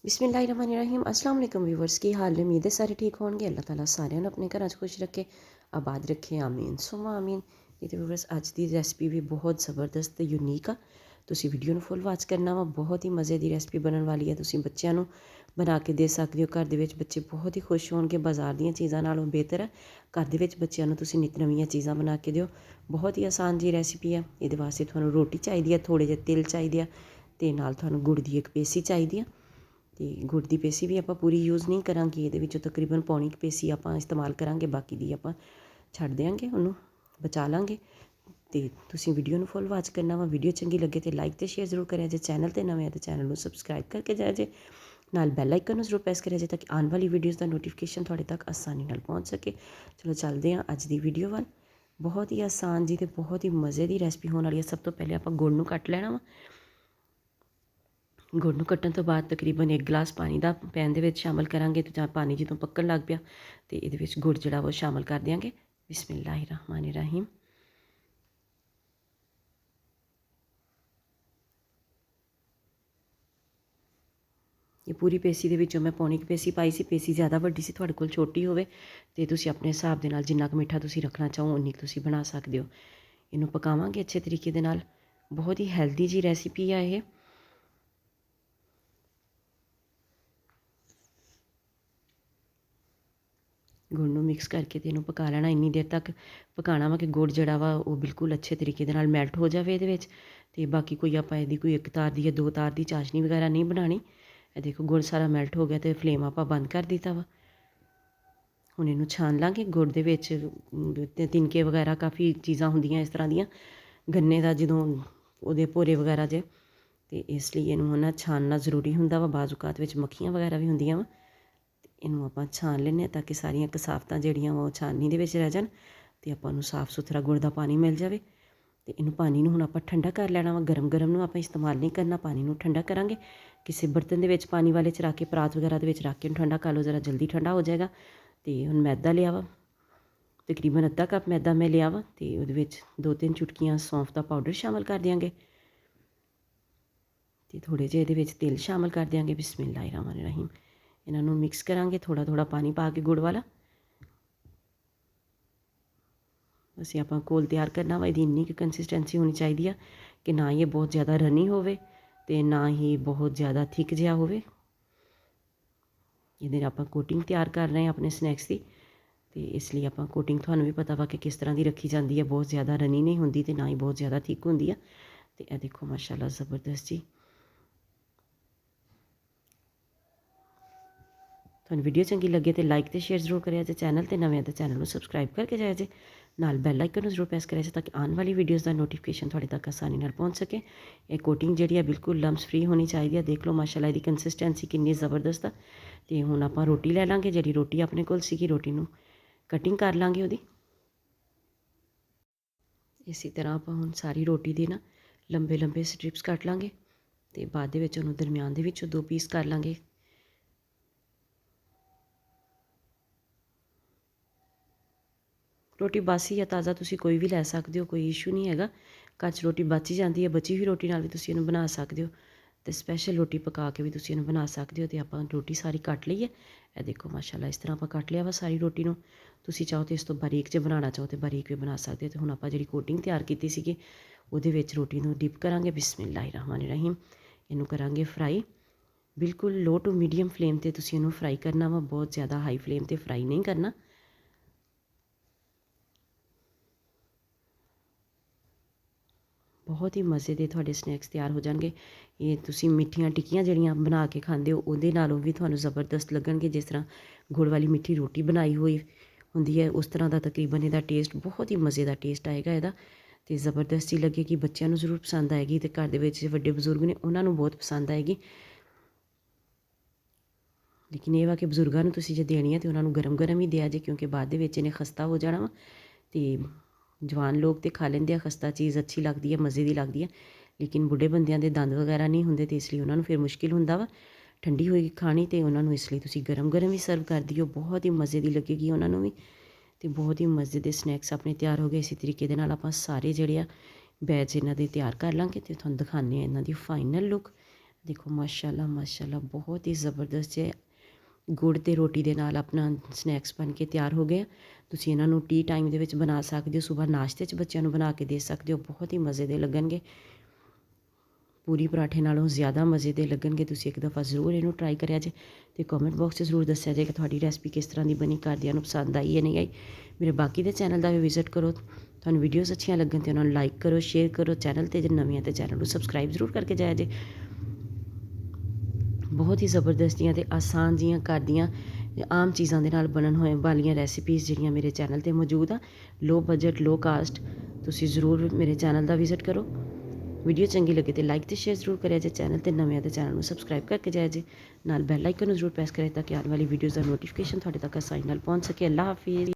बिस्मिल्लाहिर्रहमानिर्रहीम। अस्सलाम वालेकुम व्यूवर्स, की हाल है? उम्मीद है सारे ठीक होंगे। अल्लाह ताला साਰਿਆਂ ਨੂੰ ਆਪਣੇ ਘਰਾਂ 'ਚ ਖੁਸ਼ ਰੱਖੇ, ਆਬਾਦ ਰੱਖੇ, ਆਮੀਨ ਸੁਮਾ ਆਮੀਨ। ਇਹ ਤੇ व्यूवर्स ਅੱਜ ਦੀ ਰੈਸਪੀ ਵੀ ਬਹੁਤ ਜ਼ਬਰਦਸਤ ਤੇ ਯੂਨੀਕ ਆ। ਤੁਸੀਂ ਵੀਡੀਓ ਨੂੰ ਫੁੱਲ ਵਾਚ ਕਰਨਾ ਵਾ। ਬਹੁਤ ਹੀ ਮਜ਼ੇ ਦੀ ਰੈਸਪੀ ਬਣਨ ਵਾਲੀ ਹੈ। ਤੁਸੀਂ ਬੱਚਿਆਂ ਨੂੰ ਬਣਾ ਕੇ ਦੇ ਸਕਦੇ ਹੋ। ਘਰ ਦੇ ਵਿੱਚ ਬੱਚੇ ਬਹੁਤ ਹੀ ਖੁਸ਼ ਹੋਣਗੇ। ਬਾਜ਼ਾਰ ਦੀਆਂ ਚੀਜ਼ਾਂ ਨਾਲੋਂ ਬਿਹਤਰ ਹੈ ਘਰ ਦੇ ਵਿੱਚ ਬੱਚਿਆਂ ਨੂੰ ਤੁਸੀਂ ਨਿੱਤ ਨਵੀਆਂ ਚੀਜ਼ਾਂ ਬਣਾ ਕੇ ਦਿਓ। ਬਹੁਤ ਹੀ ਆਸਾਨ ਜੀ ਰੈਸਪੀ ਹੈ। ਇਹਦੇ ਵਾਸਤੇ ਤੁਹਾਨੂੰ ਰੋਟੀ ਚਾਹੀਦੀ ਹੈ, ਥੋੜ੍ਹੇ ਜਿਹੇ ਤਿਲ ਚਾਹੀਦੇ ਆ ਅਤੇ ਨਾਲ ਤੁਹਾਨੂੰ ਗੁੜ ਦੀ ਇੱਕ ਪੇਸੀ ਚਾਹੀਦੀ ਆ। ਅਤੇ ਗੁੜ ਦੀ ਪੇਸੀ ਵੀ ਆਪਾਂ ਪੂਰੀ ਯੂਜ਼ ਨਹੀਂ ਕਰਾਂਗੇ। ਇਹਦੇ ਵਿੱਚੋਂ ਤਕਰੀਬਨ ਪੌਣੀ ਕੁ ਪੇਸੀ ਆਪਾਂ ਇਸਤੇਮਾਲ ਕਰਾਂਗੇ, ਬਾਕੀ ਦੀ ਆਪਾਂ ਛੱਡ ਦਿਆਂਗੇ, ਉਹਨੂੰ ਬਚਾ ਲਾਂਗੇ। ਅਤੇ ਤੁਸੀਂ ਵੀਡੀਓ ਨੂੰ ਫੁੱਲ ਵਾਚ ਕਰਨਾ ਵਾ। ਵੀਡੀਓ ਚੰਗੀ ਲੱਗੇ ਤਾਂ ਲਾਈਕ ਅਤੇ ਸ਼ੇਅਰ ਜ਼ਰੂਰ ਕਰਿਆ ਜੇ। ਚੈਨਲ 'ਤੇ ਨਵੇਂ ਆ ਤਾਂ ਚੈਨਲ ਨੂੰ ਸਬਸਕ੍ਰਾਈਬ ਕਰਕੇ ਜਾਇਆ ਜੇ। ਨਾਲ ਬੈਲ ਆਈਕਨ ਨੂੰ ਜ਼ਰੂਰ ਪ੍ਰੈਸ ਕਰਿਆ ਜੇ ਤਾਂ ਕਿ ਆਉਣ ਵਾਲੀ ਵੀਡੀਓਜ਼ ਦਾ ਨੋਟੀਫਿਕੇਸ਼ਨ ਤੁਹਾਡੇ ਤੱਕ ਆਸਾਨੀ ਨਾਲ ਪਹੁੰਚ ਸਕੇ। ਚਲੋ ਚੱਲਦੇ ਹਾਂ ਅੱਜ ਦੀ ਵੀਡੀਓ ਵੱਲ। ਬਹੁਤ ਹੀ ਆਸਾਨ ਜੀ ਅਤੇ ਬਹੁਤ ਹੀ ਮਜ਼ੇ ਦੀ ਰੈਸਪੀ ਹੋਣ ਵਾਲੀ ਹੈ। ਸਭ ਤੋਂ ਪਹਿਲੇ ਆਪਾਂ ਗੁੜ ਨੂੰ ਕੱਟ ਲੈਣਾ ਵਾ। ਗੁੜ ਨੂੰ ਕੱਟਣ ਤੋਂ ਬਾਅਦ ਤਕਰੀਬਨ 1 ਗਲਾਸ ਪਾਣੀ ਦਾ ਪੈਨ ਦੇ ਵਿੱਚ ਸ਼ਾਮਿਲ ਕਰਾਂਗੇ। ਅਤੇ ਜਾਂ ਪਾਣੀ ਜਦੋਂ ਪੱਕਣ ਲੱਗ ਪਿਆ ਅਤੇ ਇਹਦੇ ਵਿੱਚ ਗੁੜ ਜਿਹੜਾ ਉਹ ਸ਼ਾਮਿਲ ਕਰ ਦਿਆਂਗੇ। ਬਿਸਮਿल्लाहिर्रहमानिर्रहीम। ਇਹ ਪੂਰੀ ਪੇਸੀ ਦੇ ਵਿੱਚੋਂ ਮੈਂ ਪੌਣੀ ਕੁ ਪੇਸੀ ਪਾਈ ਸੀ। ਪੇਸੀ ਜ਼ਿਆਦਾ ਵੱਡੀ ਸੀ, ਤੁਹਾਡੇ ਕੋਲ ਛੋਟੀ ਹੋਵੇ ਅਤੇ ਤੁਸੀਂ ਆਪਣੇ ਹਿਸਾਬ ਦੇ ਨਾਲ ਜਿੰਨਾ ਕੁ ਮਿੱਠਾ ਤੁਸੀਂ ਰੱਖਣਾ ਚਾਹੋ ਉਨੀ ਕੁ ਤੁਸੀਂ ਬਣਾ ਸਕਦੇ ਹੋ। ਇਹਨੂੰ ਪਕਾਵਾਂਗੇ ਅੱਛੇ ਤਰੀਕੇ ਦੇ ਨਾਲ। ਬਹੁਤ ਹੀ ਹੈਲਦੀ ਜੀ ਰੈਸਿਪੀ ਆ ਇਹ। ਗੁੜ ਨੂੰ ਮਿਕਸ ਕਰਕੇ ਅਤੇ ਇਹਨੂੰ ਪਕਾ ਲੈਣਾ। ਇੰਨੀ ਦੇਰ ਤੱਕ ਪਕਾਉਣਾ ਵਾ ਕਿ ਗੁੜ ਜਿਹੜਾ ਵਾ ਉਹ ਬਿਲਕੁਲ ਅੱਛੇ ਤਰੀਕੇ ਦੇ ਨਾਲ ਮੈਲਟ ਹੋ ਜਾਵੇ ਇਹਦੇ ਵਿੱਚ। ਅਤੇ ਬਾਕੀ ਕੋਈ ਆਪਾਂ ਇਹਦੀ ਕੋਈ 1 ਤਾਰ ਦੀ ਜਾਂ 2 ਤਾਰ ਦੀ ਚਾਸ਼ਨੀ ਵਗੈਰਾ ਨਹੀਂ ਬਣਾਉਣੀ। ਇਹ ਦੇਖੋ ਗੁੜ ਸਾਰਾ ਮੈਲਟ ਹੋ ਗਿਆ ਅਤੇ ਫਲੇਮ ਆਪਾਂ ਬੰਦ ਕਰ ਦਿੱਤਾ ਵਾ। ਹੁਣ ਇਹਨੂੰ ਛਾਣ ਲਾਂਗੇ। ਗੁੜ ਦੇ ਵਿੱਚ ਤਿਨਕੇ ਵਗੈਰਾ ਕਾਫੀ ਚੀਜ਼ਾਂ ਹੁੰਦੀਆਂ ਇਸ ਤਰ੍ਹਾਂ ਦੀਆਂ, ਗੰਨੇ ਦਾ ਜਦੋਂ ਉਹਦੇ ਭੋਰੇ ਵਗੈਰਾ ਜੇ, ਅਤੇ ਇਸ ਲਈ ਇਹਨੂੰ ਨਾ ਛਾਣਨਾ ਜ਼ਰੂਰੀ ਹੁੰਦਾ ਵਾ। ਬਾਜ਼ ਔਕਾਤ ਵਿੱਚ ਮੱਖੀਆਂ ਵਗੈਰਾ ਵੀ ਹੁੰਦੀਆਂ ਵਾ। ਇਹਨੂੰ ਆਪਾਂ ਛਾਣ ਲੈਂਦੇ ਹਾਂ ਤਾਂ ਕਿ ਸਾਰੀਆਂ ਕਸਾਵਤਾਂ ਜਿਹੜੀਆਂ ਉਹ ਛਾਨਣੀ ਦੇ ਵਿੱਚ ਰਹਿ ਜਾਣ ਅਤੇ ਆਪਾਂ ਨੂੰ ਸਾਫ਼ ਸੁਥਰਾ ਗੁੜ ਦਾ ਪਾਣੀ ਮਿਲ ਜਾਵੇ। ਅਤੇ ਇਹਨੂੰ ਪਾਣੀ ਨੂੰ ਹੁਣ ਆਪਾਂ ਠੰਡਾ ਕਰ ਲੈਣਾ ਵਾ। ਗਰਮ ਗਰਮ ਨੂੰ ਆਪਾਂ ਇਸਤੇਮਾਲ ਨਹੀਂ ਕਰਨਾ, ਪਾਣੀ ਨੂੰ ਠੰਡਾ ਕਰਾਂਗੇ। ਕਿਸੇ ਬਰਤਨ ਦੇ ਵਿੱਚ ਪਾਣੀ ਵਾਲੇ 'ਚ ਰੱਖ ਕੇ, ਪਰਾਤ ਵਗੈਰਾ ਦੇ ਵਿੱਚ ਰੱਖ ਕੇ ਇਹਨੂੰ ਠੰਡਾ ਕਰ ਲਓ, ਜ਼ਰਾ ਜਲਦੀ ਠੰਡਾ ਹੋ ਜਾਏਗਾ। ਅਤੇ ਹੁਣ ਮੈਦਾ ਲਿਆ ਵਾ, ਤਕਰੀਬਨ ਅੱਧਾ ਕੱਪ ਮੈਦਾ ਮੈਂ ਲਿਆ ਵਾ। ਅਤੇ ਉਹਦੇ ਵਿੱਚ 2-3 ਚੁਟਕੀਆਂ ਸੌਂਫ ਦਾ ਪਾਊਡਰ ਸ਼ਾਮਿਲ ਕਰ ਦਿਆਂਗੇ। ਅਤੇ ਥੋੜ੍ਹੇ ਜਿਹੇ ਇਹਦੇ ਵਿੱਚ ਤਿਲ ਸ਼ਾਮਿਲ ਕਰ ਦਿਆਂਗੇ। ਬਿਸਮਿल्लाहिर्रहमानिर्रहीम। ਇਹਨਾਂ ਨੂੰ ਮਿਕਸ ਕਰਾਂਗੇ ਥੋੜ੍ਹਾ ਥੋੜ੍ਹਾ ਪਾਣੀ ਪਾ ਕੇ ਗੁੜ ਵਾਲਾ। ਅਸੀਂ ਆਪਾਂ ਘੋਲ ਤਿਆਰ ਕਰਨਾ ਵਾ। ਇਹਦੀ ਇੰਨੀ ਕੁ ਕੰਸਿਸਟੈਂਸੀ ਹੋਣੀ ਚਾਹੀਦੀ ਆ ਕਿ ਨਾ ਹੀ ਇਹ ਬਹੁਤ ਜ਼ਿਆਦਾ ਰਨੀ ਹੋਵੇ ਅਤੇ ਨਾ ਹੀ ਬਹੁਤ ਜ਼ਿਆਦਾ ਥਿਕ ਜਿਹਾ ਹੋਵੇ। ਇਹਦੇ ਨਾਲ ਆਪਾਂ ਕੋਟਿੰਗ ਤਿਆਰ ਕਰ ਰਹੇ ਹਾਂ ਆਪਣੇ ਸਨੈਕਸ ਦੀ, ਅਤੇ ਇਸ ਲਈ ਆਪਾਂ ਕੋਟਿੰਗ ਤੁਹਾਨੂੰ ਵੀ ਪਤਾ ਵਾ ਕਿ ਕਿਸ ਤਰ੍ਹਾਂ ਦੀ ਰੱਖੀ ਜਾਂਦੀ ਹੈ। ਬਹੁਤ ਜ਼ਿਆਦਾ ਰਨੀ ਨਹੀਂ ਹੁੰਦੀ ਅਤੇ ਨਾ ਹੀ ਬਹੁਤ ਜ਼ਿਆਦਾ ਥਿਕ ਹੁੰਦੀ ਆ। ਅਤੇ ਇਹ ਦੇਖੋ ਮਾਸ਼ਾਅੱਲਾ ਜ਼ਬਰਦਸਤ ਜੀ। ਤੁਹਾਨੂੰ ਵੀਡੀਓ ਚੰਗੀ ਲੱਗੇ ਤਾਂ ਲਾਈਕ ਅਤੇ ਸ਼ੇਅਰ ਜ਼ਰੂਰ ਕਰਿਆ ਜੇ। ਚੈਨਲ 'ਤੇ ਨਵੇਂ ਆ ਤਾਂ ਚੈਨਲ ਨੂੰ ਸਬਸਕ੍ਰਾਈਬ ਕਰਕੇ ਜਾਇਆ ਜੇ। ਨਾਲ ਬੈਲ ਆਈਕਨ ਨੂੰ ਜ਼ਰੂਰ ਪ੍ਰੈਸ ਕਰਿਆ ਜੇ ਤਾਂ ਕਿ ਆਉਣ ਵਾਲੀ ਵੀਡੀਓਜ਼ ਦਾ ਨੋਟੀਫਿਕੇਸ਼ਨ ਤੁਹਾਡੇ ਤੱਕ ਆਸਾਨੀ ਨਾਲ ਪਹੁੰਚ ਸਕੇ। ਇਹ ਕੋਟਿੰਗ ਜਿਹੜੀ ਹੈ ਬਿਲਕੁਲ ਲੰਮਸ ਫਰੀ ਹੋਣੀ ਚਾਹੀਦੀ ਹੈ। ਦੇਖ ਲਓ ਮਾਸ਼ਾਅੱਲਾ ਇਹਦੀ ਕੰਸਿਸਟੈਂਸੀ ਕਿੰਨੀ ਜ਼ਬਰਦਸਤ ਆ। ਅਤੇ ਹੁਣ ਆਪਾਂ ਰੋਟੀ ਲੈ ਲਾਂਗੇ। ਜਿਹੜੀ ਰੋਟੀ ਆਪਣੇ ਕੋਲ ਸੀਗੀ, ਰੋਟੀ ਨੂੰ ਕਟਿੰਗ ਕਰ ਲਾਂਗੇ ਉਹਦੀ। ਇਸੇ ਤਰ੍ਹਾਂ ਆਪਾਂ ਹੁਣ ਸਾਰੀ ਰੋਟੀ ਦੀ ਨਾ ਲੰਬੇ ਲੰਬੇ ਸਟ੍ਰਿਪਸ ਕੱਟ ਲਾਂਗੇ ਅਤੇ ਬਾਅਦ ਦੇ ਵਿੱਚ ਉਹਨੂੰ ਦਰਮਿਆਨ ਦੇ ਵਿੱਚੋਂ 2 ਪੀਸ ਕਰ ਲਾਂਗੇ। ਰੋਟੀ ਬਾਸੀ ਜਾਂ ਤਾਜ਼ਾ ਤੁਸੀਂ ਕੋਈ ਵੀ ਲੈ ਸਕਦੇ ਹੋ, ਕੋਈ ਇਸ਼ੂ ਨਹੀਂ ਹੈਗਾ। ਘਰ 'ਚ ਰੋਟੀ ਬਚ ਹੀ ਜਾਂਦੀ ਹੈ। ਬਚੀ ਹੋਈ ਰੋਟੀ ਨਾਲ ਵੀ ਤੁਸੀਂ ਇਹਨੂੰ ਬਣਾ ਸਕਦੇ ਹੋ ਅਤੇ ਸਪੈਸ਼ਲ ਰੋਟੀ ਪਕਾ ਕੇ ਵੀ ਤੁਸੀਂ ਇਹਨੂੰ ਬਣਾ ਸਕਦੇ ਹੋ। ਅਤੇ ਆਪਾਂ ਰੋਟੀ ਸਾਰੀ ਕੱਟ ਲਈ ਹੈ। ਇਹ ਦੇਖੋ ਮਾਸ਼ਾਅੱਲਾ ਇਸ ਤਰ੍ਹਾਂ ਆਪਾਂ ਕੱਟ ਲਿਆ ਵਾ ਸਾਰੀ ਰੋਟੀ ਨੂੰ। ਤੁਸੀਂ ਚਾਹੋ ਤਾਂ ਇਸ ਤੋਂ ਬਾਰੀਕ 'ਚ ਬਣਾਉਣਾ ਚਾਹੋ ਤਾਂ ਬਾਰੀਕ ਵੀ ਬਣਾ ਸਕਦੇ ਹੋ। ਅਤੇ ਹੁਣ ਆਪਾਂ ਜਿਹੜੀ ਕੋਟਿੰਗ ਤਿਆਰ ਕੀਤੀ ਸੀਗੀ ਉਹਦੇ ਵਿੱਚ ਰੋਟੀ ਨੂੰ ਡਿਪ ਕਰਾਂਗੇ। ਬਿਸਮਿल्लाहिर्रहमानिर्रहीम। ਇਹਨੂੰ ਕਰਾਂਗੇ ਫਰਾਈ। ਬਿਲਕੁਲ ਲੋ ਟੂ ਮੀਡੀਅਮ ਫਲੇਮ 'ਤੇ ਤੁਸੀਂ ਇਹਨੂੰ ਫਰਾਈ ਕਰਨਾ ਵਾ। ਬਹੁਤ ਜ਼ਿਆਦਾ ਹਾਈ ਫਲੇਮ 'ਤੇ ਫਰਾਈ ਨਹੀਂ ਕਰਨਾ। ਬਹੁਤ ਹੀ ਮਜ਼ੇ ਦੇ ਤੁਹਾਡੇ ਸਨੈਕਸ ਤਿਆਰ ਹੋ ਜਾਣਗੇ। ਇਹ ਤੁਸੀਂ ਮਿੱਠੀਆਂ ਟਿੱਕੀਆਂ ਜਿਹੜੀਆਂ ਬਣਾ ਕੇ ਖਾਂਦੇ ਹੋ ਉਹਦੇ ਨਾਲੋਂ ਵੀ ਤੁਹਾਨੂੰ ਜ਼ਬਰਦਸਤ ਲੱਗਣਗੇ। ਜਿਸ ਤਰ੍ਹਾਂ ਗੁੜ ਵਾਲੀ ਮਿੱਠੀ ਰੋਟੀ ਬਣਾਈ ਹੋਈ ਹੁੰਦੀ ਹੈ ਉਸ ਤਰ੍ਹਾਂ ਦਾ ਤਕਰੀਬਨ ਇਹਦਾ ਟੇਸਟ, ਬਹੁਤ ਹੀ ਮਜ਼ੇ ਦਾ ਟੇਸਟ ਆਏਗਾ ਇਹਦਾ। ਅਤੇ ਜ਼ਬਰਦਸਤ ਹੀ ਲੱਗੇਗੀ। ਬੱਚਿਆਂ ਨੂੰ ਜ਼ਰੂਰ ਪਸੰਦ ਆਏਗੀ ਅਤੇ ਘਰ ਦੇ ਵਿੱਚ ਵੱਡੇ ਬਜ਼ੁਰਗ ਨੇ ਉਹਨਾਂ ਨੂੰ ਬਹੁਤ ਪਸੰਦ ਆਏਗੀ। ਲੇਕਿਨ ਇਹ ਵਾ ਕਿ ਬਜ਼ੁਰਗਾਂ ਨੂੰ ਤੁਸੀਂ ਜੇ ਦੇਣੀ ਹੈ ਤਾਂ ਉਹਨਾਂ ਨੂੰ ਗਰਮ ਗਰਮ ਹੀ ਦਿਆ ਜੇ, ਕਿਉਂਕਿ ਬਾਅਦ ਦੇ ਵਿੱਚ ਇਹਨੇ ਖਸਤਾ ਹੋ ਜਾਣਾ ਵਾ। ਅਤੇ ਜਵਾਨ ਲੋਕ ਤਾਂ ਖਾ ਲੈਂਦੇ ਆ, ਖਸਤਾ ਚੀਜ਼ ਅੱਛੀ ਲੱਗਦੀ ਹੈ, ਮਜ਼ੇ ਦੀ ਲੱਗਦੀ ਹੈ। ਲੇਕਿਨ ਬੁੱਢੇ ਬੰਦਿਆਂ ਦੇ ਦੰਦ ਵਗੈਰਾ ਨਹੀਂ ਹੁੰਦੇ ਅਤੇ ਇਸ ਲਈ ਉਹਨਾਂ ਨੂੰ ਫਿਰ ਮੁਸ਼ਕਿਲ ਹੁੰਦਾ ਵਾ ਠੰਡੀ ਹੋਈ ਖਾਣੀ। ਅਤੇ ਉਹਨਾਂ ਨੂੰ ਇਸ ਲਈ ਤੁਸੀਂ ਗਰਮ ਗਰਮ ਹੀ ਸਰਵ ਕਰ ਦਿਓ। ਬਹੁਤ ਹੀ ਮਜ਼ੇ ਦੀ ਲੱਗੇਗੀ ਉਹਨਾਂ ਨੂੰ ਵੀ। ਅਤੇ ਬਹੁਤ ਹੀ ਮਜ਼ੇ ਦੇ ਸਨੈਕਸ ਆਪਣੇ ਤਿਆਰ ਹੋ ਗਏ। ਇਸੇ ਤਰੀਕੇ ਦੇ ਨਾਲ ਆਪਾਂ ਸਾਰੇ ਜਿਹੜੇ ਆ ਬੈਚ ਇਹਨਾਂ ਦੇ ਤਿਆਰ ਕਰ ਲਾਂਗੇ ਅਤੇ ਤੁਹਾਨੂੰ ਦਿਖਾਉਂਦੇ ਹਾਂ ਇਹਨਾਂ ਦੀ ਫਾਈਨਲ ਲੁੱਕ। ਦੇਖੋ ਮਾਸ਼ਾਅੱਲਾ ਮਾਸ਼ਾਅੱਲਾ ਬਹੁਤ ਹੀ ਜ਼ਬਰਦਸਤ ਹੈ। ਗੁੜ ਅਤੇ ਰੋਟੀ ਦੇ ਨਾਲ ਆਪਣਾ ਸਨੈਕਸ ਬਣ ਕੇ ਤਿਆਰ ਹੋ ਗਏ। ਤੁਸੀਂ ਇਹਨਾਂ ਨੂੰ ਟੀ ਟਾਈਮ ਦੇ ਵਿੱਚ ਬਣਾ ਸਕਦੇ ਹੋ, ਸੁਬਾਹ ਨਾਸ਼ਤੇ 'ਚ ਬੱਚਿਆਂ ਨੂੰ ਬਣਾ ਕੇ ਦੇ ਸਕਦੇ ਹੋ, ਬਹੁਤ ਹੀ ਮਜ਼ੇ ਦੇ ਲੱਗਣਗੇ। ਪੂਰੀ ਪਰਾਠੇ ਨਾਲੋਂ ਜ਼ਿਆਦਾ ਮਜ਼ੇ ਦੇ ਲੱਗਣਗੇ। ਤੁਸੀਂ ਇੱਕ ਦਫਾ ਜ਼ਰੂਰ ਇਹਨੂੰ ਟਰਾਈ ਕਰਿਆ ਜੇ ਅਤੇ ਕਮੈਂਟ ਬਾਕਸ 'ਚ ਜ਼ਰੂਰ ਦੱਸਿਆ ਜੇ ਕਿ ਤੁਹਾਡੀ ਰੈਸਪੀ ਕਿਸ ਤਰ੍ਹਾਂ ਦੀ ਬਣੀ, ਘਰਦਿਆਂ ਨੂੰ ਪਸੰਦ ਆਈ ਜਾਂ ਨਹੀਂ ਆਈ। ਮੇਰੇ ਬਾਕੀ ਦੇ ਚੈਨਲ ਦਾ ਵੀ ਵਿਜ਼ਿਟ ਕਰੋ। ਤੁਹਾਨੂੰ ਵੀਡੀਓਜ਼ ਅੱਛੀਆਂ ਲੱਗਣ ਤਾਂ ਉਹਨਾਂ ਨੂੰ ਲਾਈਕ ਕਰੋ, ਸ਼ੇਅਰ ਕਰੋ। ਚੈਨਲ 'ਤੇ ਜੇ ਨਵੇਂ ਆ ਤਾਂ ਚੈਨਲ ਨੂੰ ਸਬਸਕ੍ਰਾਈਬ ਜ਼ਰੂਰ ਕਰਕੇ ਜਾਇਆ ਜੇ। ਬਹੁਤ ਹੀ ਜ਼ਬਰਦਸਤ ਦੀਆਂ ਅਤੇ ਆਸਾਨ ਜੀਆਂ ਘਰ ਦੀਆਂ ਆਮ ਚੀਜ਼ਾਂ ਦੇ ਨਾਲ ਬਣਨ ਹੋਏ ਵਾਲੀਆਂ ਰੈਸਿਪੀਜ਼ ਜਿਹੜੀਆਂ ਮੇਰੇ ਚੈਨਲ 'ਤੇ ਮੌਜੂਦ ਆ। ਲੋ ਬਜਟ ਲੋ ਕਾਸਟ। ਤੁਸੀਂ ਜ਼ਰੂਰ ਮੇਰੇ ਚੈਨਲ ਦਾ ਵਿਜ਼ਿਟ ਕਰੋ। ਵੀਡੀਓ ਚੰਗੀ ਲੱਗੇ ਤਾਂ ਲਾਈਕ ਅਤੇ ਸ਼ੇਅਰ ਜ਼ਰੂਰ ਕਰਿਆ ਜੇ। ਚੈਨਲ 'ਤੇ ਨਵੇਂ ਆ ਤਾਂ ਚੈਨਲ ਨੂੰ ਸਬਸਕ੍ਰਾਈਬ ਕਰਕੇ ਜਾਇਆ ਜੇ। ਨਾਲ ਬੈਲ ਆਈਕਨ ਨੂੰ ਜ਼ਰੂਰ ਪ੍ਰੈਸ ਕਰਿਆ ਤਾਂ ਕਿ ਆਉਣ ਵਾਲੀ ਵੀਡੀਓਜ਼ ਦਾ ਨੋਟੀਫਿਕੇਸ਼ਨ ਤੁਹਾਡੇ ਤੱਕ ਆਸਾਨੀ ਨਾਲ ਪਹੁੰਚ ਸਕੇ। ਅੱਲਾ ਹਾਫਿਜ਼।